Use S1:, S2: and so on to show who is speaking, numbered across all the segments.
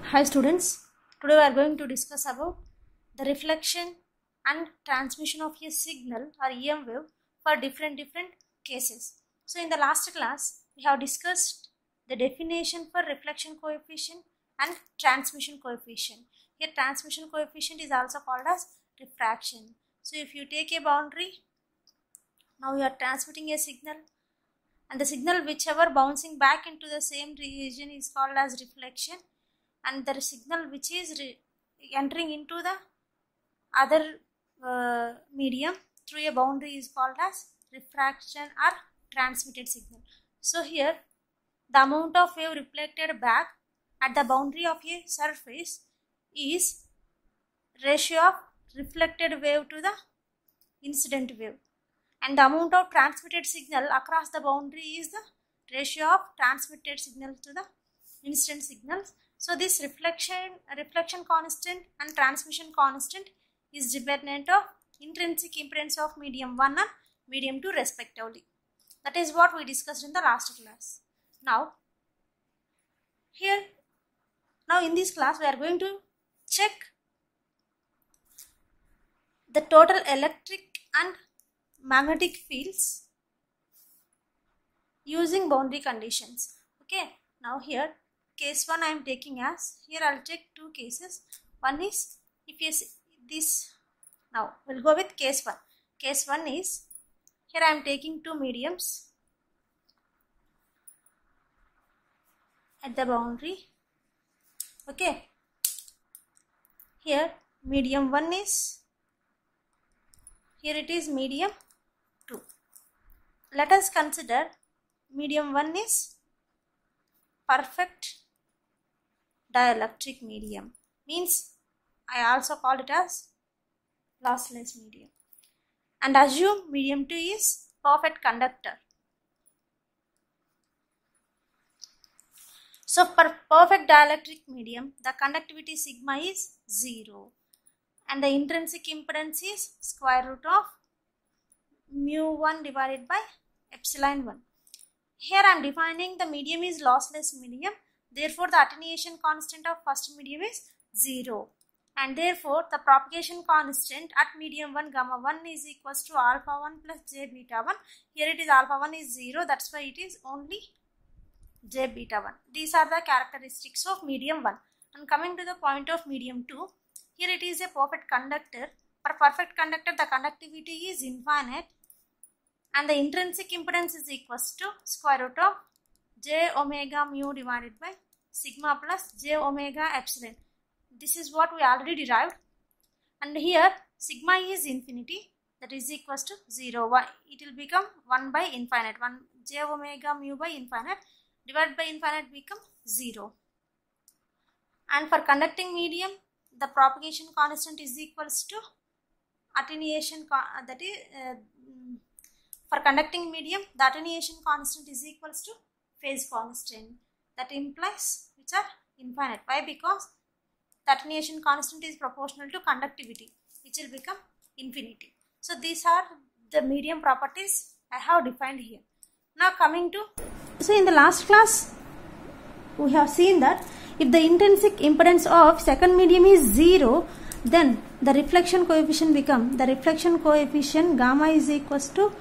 S1: Hi students, today we are going to discuss about the reflection and transmission of a signal or EM wave for different cases. So in the last class, we have discussed the definition for reflection coefficient and transmission coefficient. Here transmission coefficient is also called as refraction. So if you take a boundary, now you are transmitting a signal, and the signal whichever bouncing back into the same region is called as reflection, and the signal which is entering into the other medium through a boundary is called as refraction or transmitted signal. So here the amount of wave reflected back at the boundary of a surface is ratio of reflected wave to the incident wave, and the amount of transmitted signal across the boundary is the ratio of transmitted signal to the incident signals. So this reflection constant and transmission constant is dependent of intrinsic impedance of medium 1 and medium 2 respectively. That is what we discussed in the last class. Now in this class we are going to check the total electric and magnetic fields using boundary conditions. Okay, now here case 1 I am taking as, here I will take two cases. One is, if you see this, now we will go with case 1. Case 1 is, here I am taking two mediums at the boundary. Okay, here medium 1 is, here it is medium 2. Let us consider medium 1 is perfect dielectric medium, means I also call it as lossless medium, and assume medium 2 is perfect conductor. So for perfect dielectric medium, the conductivity sigma is 0 and the intrinsic impedance is square root of mu1 divided by epsilon 1. Here I am defining the medium is lossless medium, therefore the attenuation constant of first medium is 0, and therefore the propagation constant at medium 1 gamma 1 is equals to alpha 1 plus j beta 1. Here it is alpha 1 is 0, that's why it is only j beta 1. These are the characteristics of medium 1. And coming to the point of medium 2, here it is a perfect conductor. For perfect conductor, the conductivity is infinite and the intrinsic impedance is equals to square root of j omega mu divided by sigma plus j omega epsilon. This is what we already derived, and here sigma is infinity, that is equals to 0. It will become 1 by infinite, 1 j omega mu by infinite divided by infinite become 0. And for conducting medium, the propagation constant is equals to attenuation, that is for conducting medium the attenuation constant is equals to phase constant, that implies which are infinite. Why? Because the attenuation constant is proportional to conductivity, which will become infinity. So these are the medium properties I have defined here. Now coming to, so in the last class we have seen that if the intrinsic impedance of second medium is 0, then the reflection coefficient become, the reflection coefficient gamma is equals to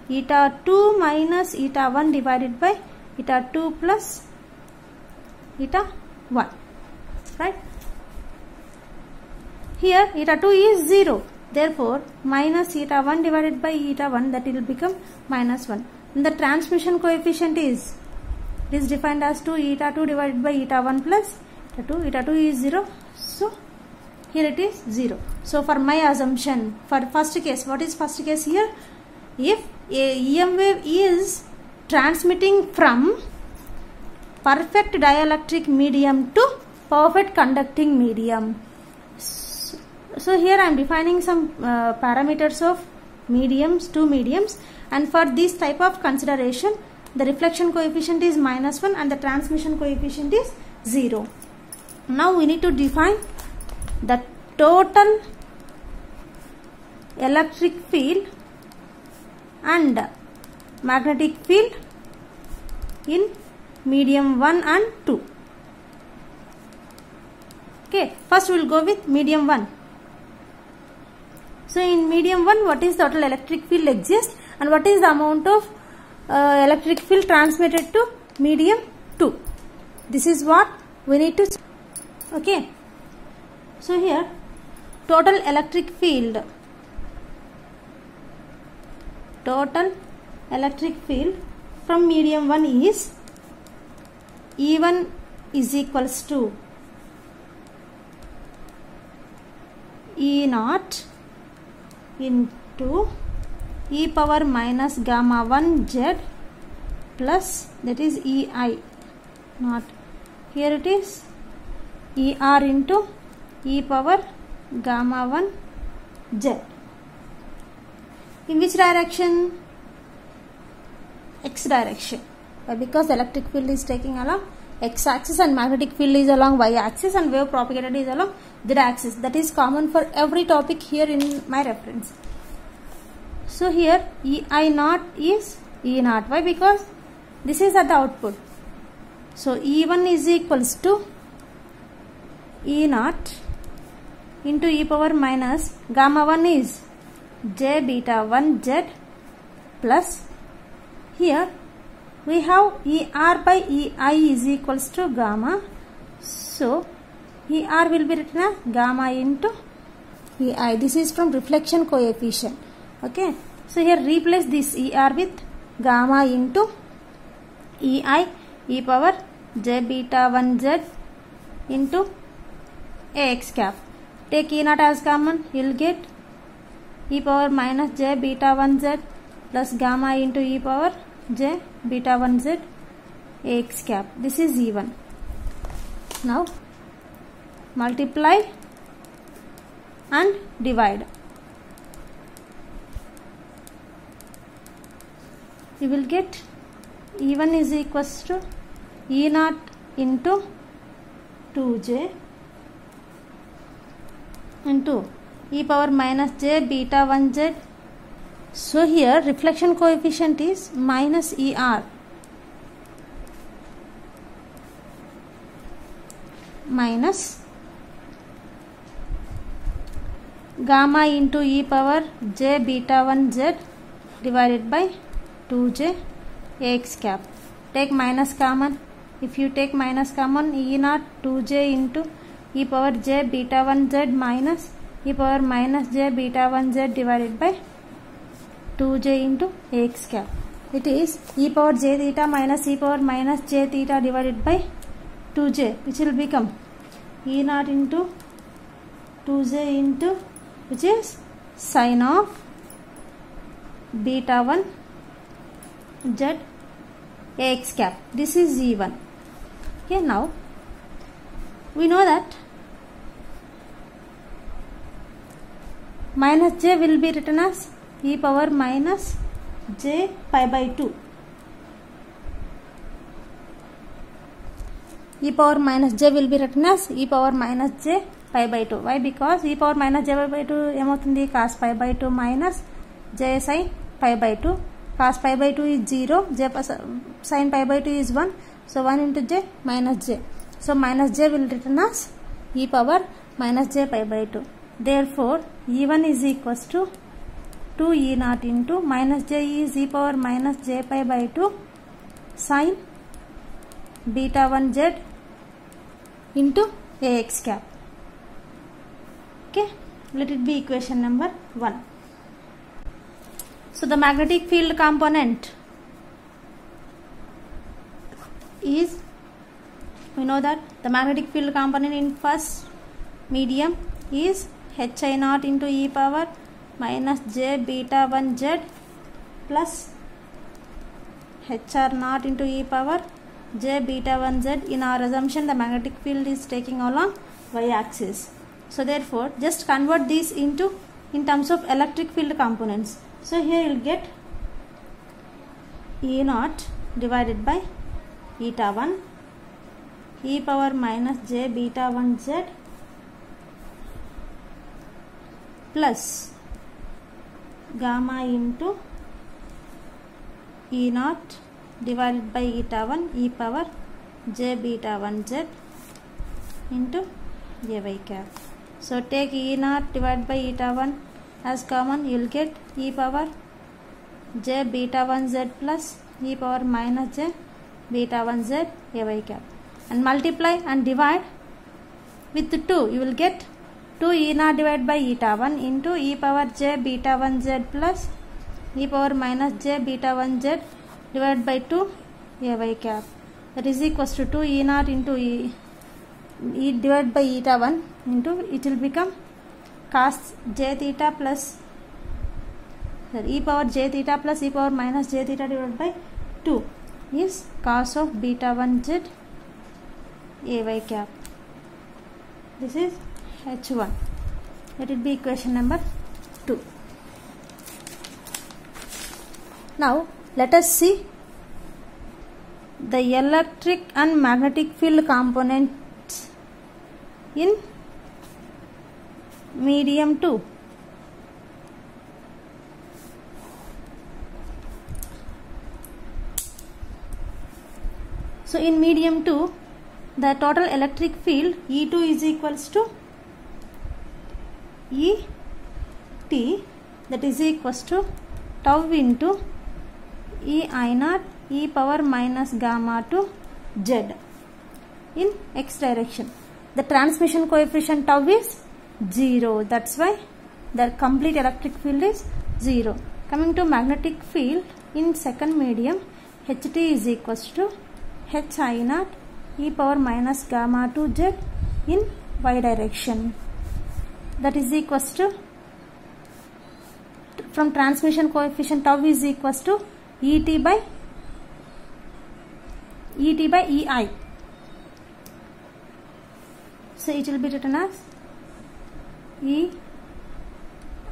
S1: eta 2 minus eta 1 divided by eta 2 plus eta 1, right? Here eta 2 is 0, therefore minus eta 1 divided by eta 1, that will become minus 1. And the transmission coefficient is, it is defined as 2 eta 2 divided by eta 1 plus eta 2 is 0, so here it is 0. So for my assumption, for first case, what is first case here? If a EM wave is transmitting from perfect dielectric medium to perfect conducting medium. So here I am defining some parameters of mediums, two mediums, and for this type of consideration the reflection coefficient is minus 1 and the transmission coefficient is 0. Now we need to define the total electric field and magnetic field in medium 1 and 2. Okay, first we will go with medium 1. So in medium 1, what is the total electric field exists and what is the amount of electric field transmitted to medium 2. This is what we need to. Okay. So here total electric field from medium 1 is E1 is equals to E0 into e power minus gamma 1 z plus, that is EI not, here it is ER into e power gamma 1 z. In which direction? X direction. Because the electric field is taking along x axis and magnetic field is along y axis and wave propagated is along z axis. That is common for every topic here in my reference. So here EI naught is E naught. Why? Because this is at the output. So E1 is equals to E naught into e power minus gamma 1 is j beta 1 z plus, here we have ER by EI is equals to gamma. So ER will be written as gamma into EI. This is from reflection coefficient. Okay. So here replace this ER with gamma into EI e power j beta 1 z into AX cap. Take E naught as common, you will get e power minus j beta 1 z plus gamma into e power j beta 1 z AX cap. This is E1. Now multiply and divide. You will get E1 is equals to E naught into 2j into e power minus j beta 1 z. So here reflection coefficient is minus ER minus gamma into e power j beta 1 z divided by 2j AX cap. Take minus common. If you take minus common, E naught 2j into e power j beta 1 z minus e power minus j beta 1 z divided by 2j into AX cap. It is e power j theta minus e power minus j theta divided by 2j, which will become E naught into 2j into, which is sine of beta 1 z AX cap. This is E1. Okay, now we know that minus j will be written as e power minus j pi by 2. E power minus j will be written as e power minus j pi by 2. Why? Because e power minus j pi by 2 ఏమవుతుంది? cos pi by 2 minus j sin pi by 2. Cos pi by 2 is 0, j sin pi by 2 is 1. So 1 into j minus j. So minus j will written as e power minus j pi by 2. Therefore E1 is equals to 2 E naught into minus j is e power minus j pi by 2 sin beta 1 z into AX cap. Okay, let it be equation number 1. So the magnetic field component is, we know that the magnetic field component in first medium is HI naught into e power minus j beta 1 z plus HR naught into e power j beta 1 z. In our assumption, the magnetic field is taking along y axis. So therefore just convert these into in terms of electric field components. So here you will get E naught divided by eta 1 e power minus j beta 1 z plus gamma into E naught divided by eta 1 e power j beta 1 z into ay cap. So take E naught divided by eta 1 as common, you will get e power j beta 1 z plus e power minus j beta 1 z ay cap, and multiply and divide with 2, you will get 2 e naught divided by eta 1 into e power j beta 1 z plus e power minus j beta 1 z divided by 2 ay cap. That is equals to 2 e naught into e divided by eta 1 into, it will become cos j theta plus e power j theta plus e power minus j theta divided by 2 is cos of beta 1 z ay cap. This is H1. Let it be equation number 2. Now let us see the electric and magnetic field components in medium 2. So in medium 2, the total electric field E2 is equals to E T, that is equals to tau into E I naught e power minus gamma to z in x direction. The transmission coefficient tau is 0. That's why the complete electric field is 0. Coming to magnetic field in second medium, HT is equals to H I naught e power minus gamma to z in y direction. That is equals to, from transmission coefficient tau is equals to ET by EI. So it will be written as E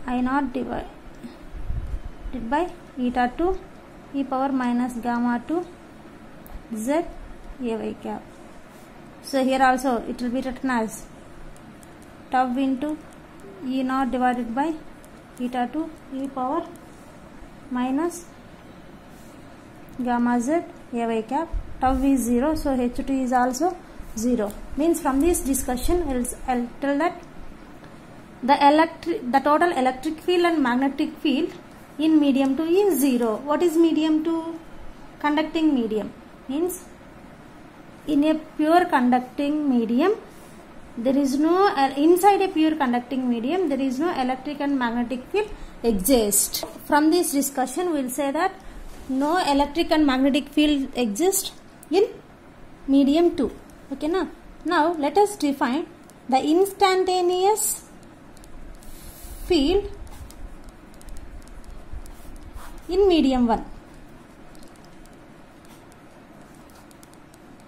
S1: I naught divided by eta 2 e power minus gamma to z ay cap. So here also it will be written as tau into E naught divided by eta 2 e power minus gamma z ay cap. Tau is 0, so H2 is also 0. Means from this discussion I'll tell that the total electric field and magnetic field in medium 2 is 0. What is medium 2? Conducting medium. Means in a pure conducting medium, there is no, inside a pure conducting medium, there is no electric and magnetic field exist. From this discussion we will say that no electric and magnetic field exist in medium 2. Okay, now let us define the instantaneous field in medium 1.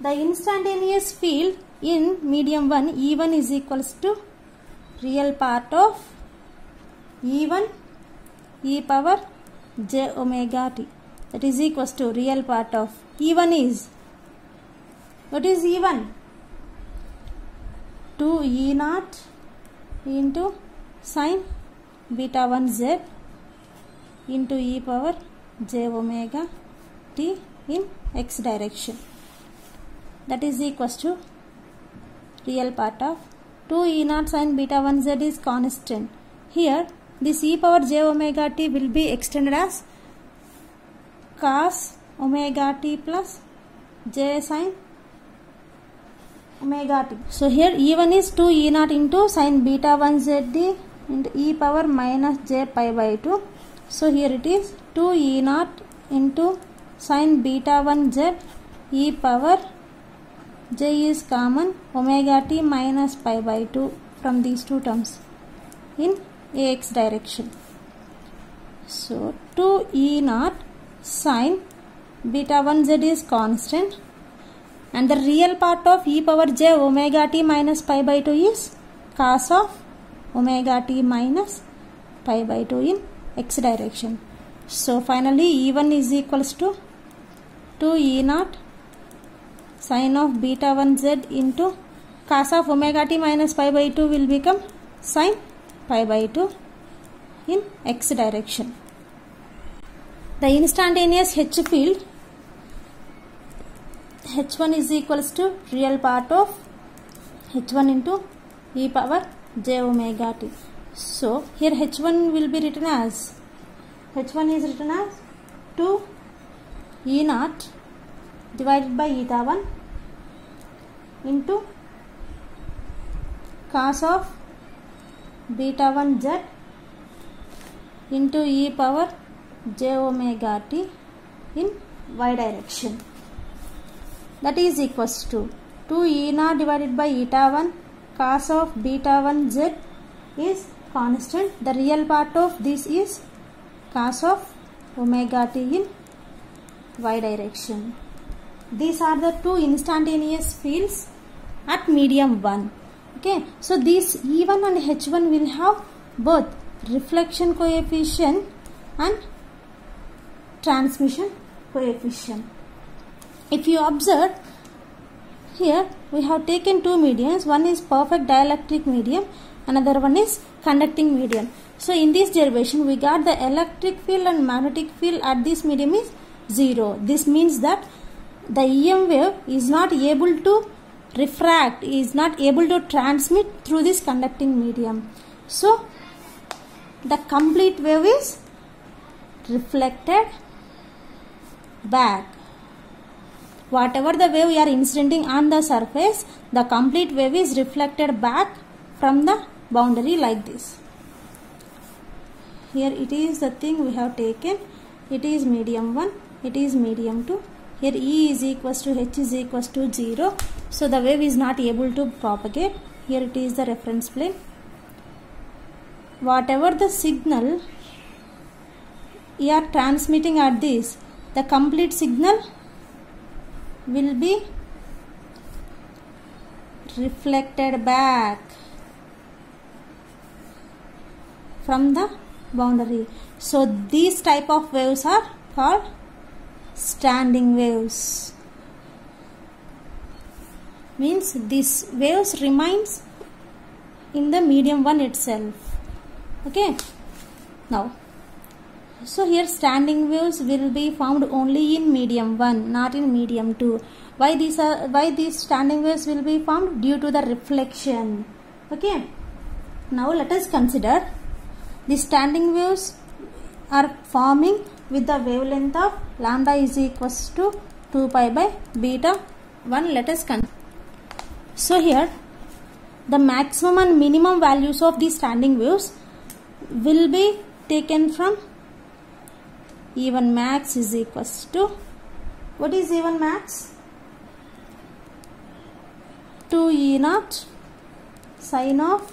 S1: The instantaneous field in medium 1, E1 is equals to real part of E1 e power j omega t. That is equals to real part of E1 is, what is E1? 2 E naught into sine beta 1 z into e power j omega t in x direction. That is equals to real part of 2 E naught sine beta 1 z is constant. Here this e power j omega t will be extended as cos omega t plus j sine omega t. So here E1 is 2 E naught into sine beta 1 zd into e power minus j pi by 2. So here it is 2 E naught into sine beta 1 z e power j is common omega t minus pi by 2 from these two terms in ax direction. So 2 E naught sine beta 1 z is constant and the real part of e power j omega t minus pi by 2 is cos of omega t minus pi by 2 in x direction. So finally E1 is equals to 2 E naught sine of beta 1 z into cos of omega t minus pi by 2 will become sine pi by 2 in x direction. The instantaneous H field H1 is equals to real part of H1 into e power j omega t. So here h1 will be written as, h1 is written as 2 e naught divided by eta 1 into cos of beta 1 z into e power j omega t in y direction. That is equals to 2 e naught divided by eta 1 cos of beta 1 z is constant. The real part of this is cos of omega t in y direction. These are the two instantaneous fields at medium 1. Okay, so these E1 and H1 will have both reflection coefficient and transmission coefficient. If you observe here, we have taken two mediums. One is perfect dielectric medium, another one is conducting medium. So in this derivation we got the electric field and magnetic field at this medium is 0. This means that the EM wave is not able to refract, is not able to transmit through this conducting medium. So the complete wave is reflected back. Whatever the wave we are incidenting on the surface, the complete wave is reflected back from the boundary like this. Here it is the thing we have taken. It is medium 1, it is medium 2. Here E is equals to H is equals to 0. So the wave is not able to propagate. Here it is the reference plane. Whatever the signal we are transmitting at this, the complete signal will be reflected back from the boundary. So these type of waves are called standing waves. Means these waves remains in the medium 1 itself. Okay, now so here standing waves will be found only in medium 1, not in medium 2. Why these standing waves will be found? Due to the reflection. Okay, now let us consider the standing waves are forming with the wavelength of lambda is equals to 2 pi by beta 1. Let us consider. So here the maximum and minimum values of these standing waves will be taken from E1 max is equals to, what is E1 max? 2 E naught sine of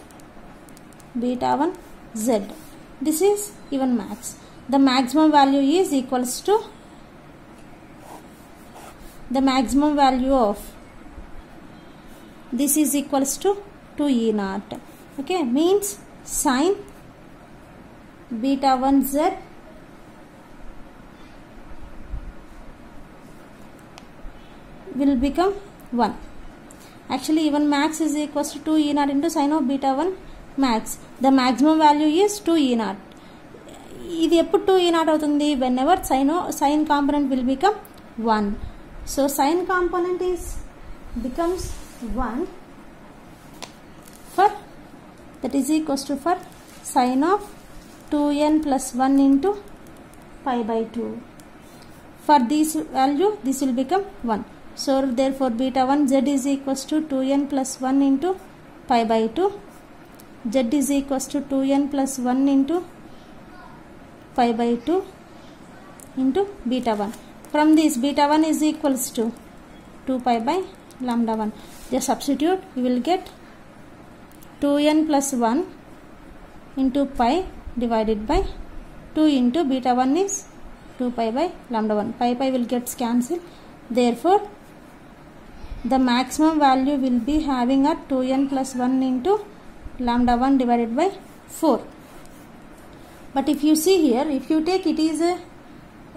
S1: beta 1 z. This is E1 max. The maximum value is equals to the maximum value of this is equals to 2 E naught. Okay, means sine beta 1 z will become 1. Actually E1 max is equals to 2 E naught into sine of beta 1 max. The maximum value is 2 E naught. ఇది ఎప్పుడు 2 E naught అవుతుంది? whenever sine component will become 1. So sine component becomes 1 for, that is equals to, for sine of 2n plus 1 into pi by 2. For this value this will become 1. So therefore beta 1 z is equals to 2n plus 1 into pi by 2. Z is equals to 2n plus 1 into pi by 2 into beta 1. From this beta 1 is equals to 2 pi by lambda 1. Just substitute, you will get 2n plus 1 into pi divided by 2 into beta 1 is 2 pi by lambda 1. Pi will get cancelled. Therefore the maximum value will be having at 2n plus 1 into lambda 1 divided by 4. But if you see here, if you take it is a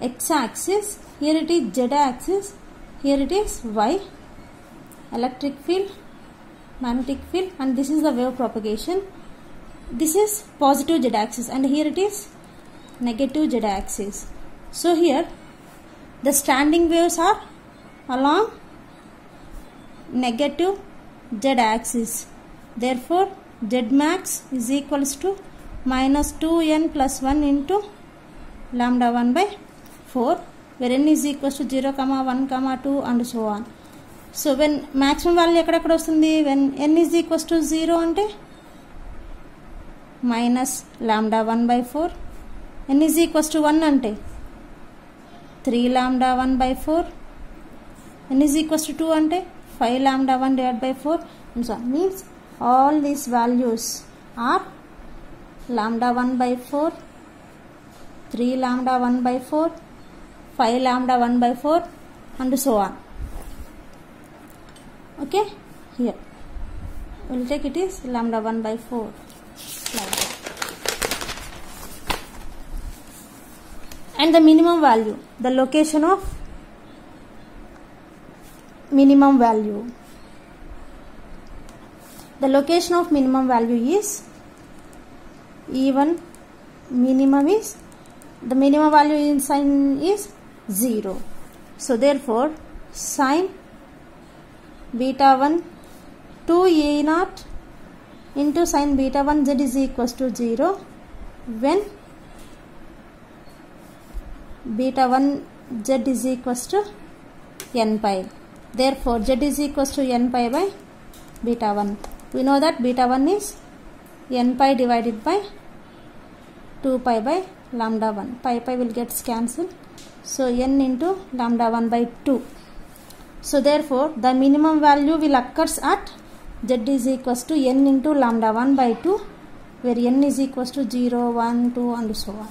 S1: x-axis, here it is z-axis, here it is y, electric field, magnetic field, and this is the wave propagation. This is positive z-axis and here it is negative z-axis. So here the standing waves are along negative z-axis. Therefore z max is equals to minus 2n plus 1 into lambda 1 by 4, where n is equals to 0, 1, 2 and so on. So when maximum value ekkada vastundi, when n is equals to 0 ante minus lambda 1 by 4, n is equals to 1 ante 3 lambda 1 by 4, n is equals to 2 ante 5 lambda 1 divided by 4 and so on. Means all these values are lambda 1 by 4, 3 lambda 1 by 4, 5 lambda 1 by 4 and so on. Okay, here we'll take it is lambda 1 by 4 like that. And the minimum value, the location of minimum value. The location of minimum value is even minimum is, the minimum value in sin is 0. So therefore sin beta 1 2 a naught into sin beta 1 z is equals to 0 when beta 1 z is equals to n pi. Therefore z is equals to n pi by beta 1. We know that beta 1 is n pi divided by 2 pi by lambda 1. Pi will get cancelled. So n into lambda 1 by 2. So therefore the minimum value will occurs at z is equals to n into lambda 1 by 2, where n is equals to 0, 1, 2 and so on.